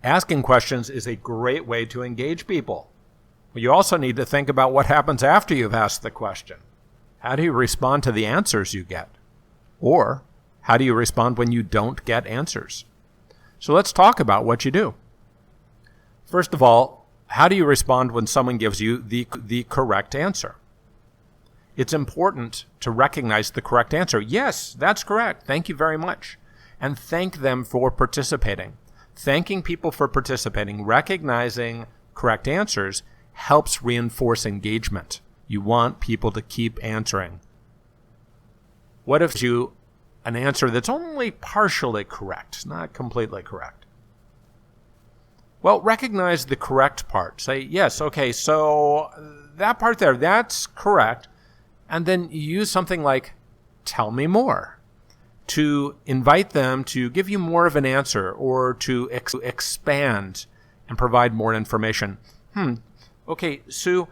Asking questions is a great way to engage people. But you also need to think about what happens after you've asked the question. How do you respond to the answers you get? Or how do you respond when you don't get answers? So let's talk about what you do. First of all, how do you respond when someone gives you the correct answer? It's important to recognize the correct answer. Yes, that's correct. Thank you very much. And thank them for participating. Thanking people for participating, recognizing correct answers, helps reinforce engagement. You want people to keep answering. What if you an answer that's only partially correct, not completely correct? Well, recognize the correct part. Say, yes, okay, so that part there, that's correct. And then use something like, tell me more, to invite them to give you more of an answer or to expand and provide more information. Okay, Sue,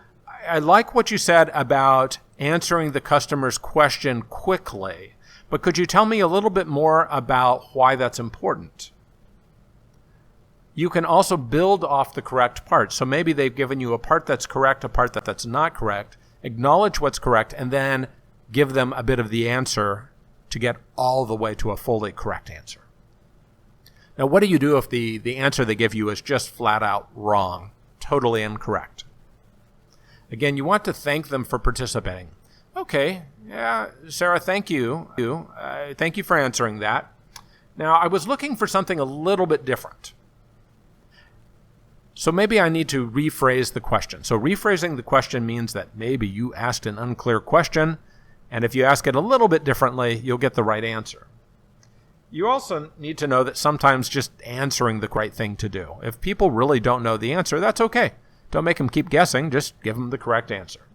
I like what you said about answering the customer's question quickly, but could you tell me a little bit more about why that's important? You can also build off the correct part. So maybe they've given you a part that's correct, a part that's not correct. Acknowledge what's correct, and then give them a bit of the answer to get all the way to a fully correct answer. Now, what do you do if the answer they give you is just flat out wrong, totally incorrect? Again, you want to thank them for participating. Okay, yeah, Sarah, thank you. Thank you for answering that. Now, I was looking for something a little bit different. So maybe I need to rephrase the question. So rephrasing the question means that maybe you asked an unclear question, and if you ask it a little bit differently, you'll get the right answer. You also need to know that sometimes just answering the right thing to do. If people really don't know the answer, that's okay. Don't make them keep guessing. Just give them the correct answer.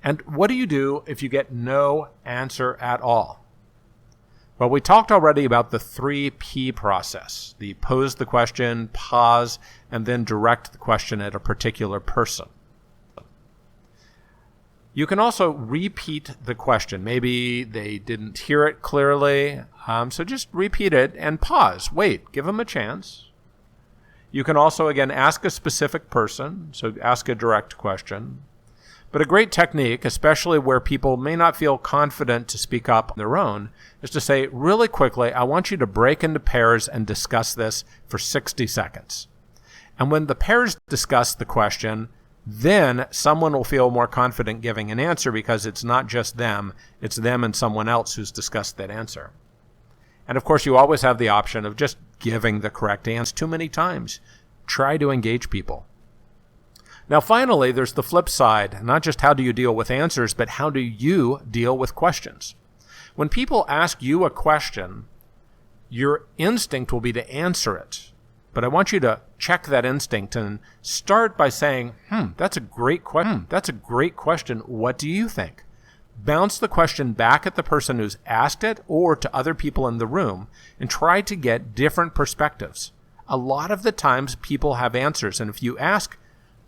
And what do you do if you get no answer at all? Well, we talked already about the 3P process. The pose the question, pause, and then direct the question at a particular person. You can also repeat the question. Maybe they didn't hear it clearly, so just repeat it and pause. Wait, give them a chance. You can also, again, ask a specific person, so ask a direct question. But a great technique, especially where people may not feel confident to speak up on their own, is to say, really quickly, I want you to break into pairs and discuss this for 60 seconds. And when the pairs discuss the question, then someone will feel more confident giving an answer because it's not just them, it's them and someone else who's discussed that answer. And of course, you always have the option of just giving the correct answer too many times. Try to engage people. Now, finally, there's the flip side. Not just how do you deal with answers, but how do you deal with questions? When people ask you a question, your instinct will be to answer it. But I want you to check that instinct and start by saying, that's a great question. That's a great question. What do you think? Bounce the question back at the person who's asked it or to other people in the room and try to get different perspectives. A lot of the times people have answers. And if you ask,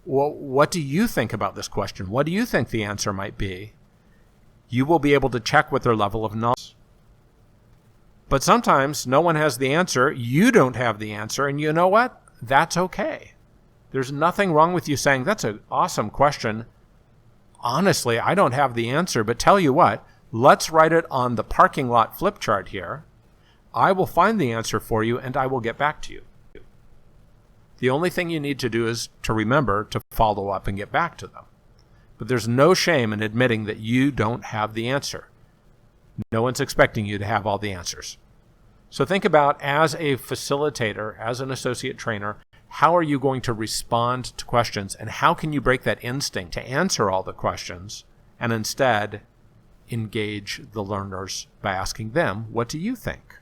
well, what do you think about this question? What do you think the answer might be? You will be able to check with their level of knowledge. But sometimes no one has the answer, you don't have the answer, and you know what? That's okay. There's nothing wrong with you saying, that's an awesome question. Honestly, I don't have the answer, but tell you what, let's write it on the parking lot flip chart here. I will find the answer for you, and I will get back to you. The only thing you need to do is to remember to follow up and get back to them. But there's no shame in admitting that you don't have the answer. No one's expecting you to have all the answers. So think about, as a facilitator, as an associate trainer, how are you going to respond to questions, and how can you break that instinct to answer all the questions and instead engage the learners by asking them, what do you think?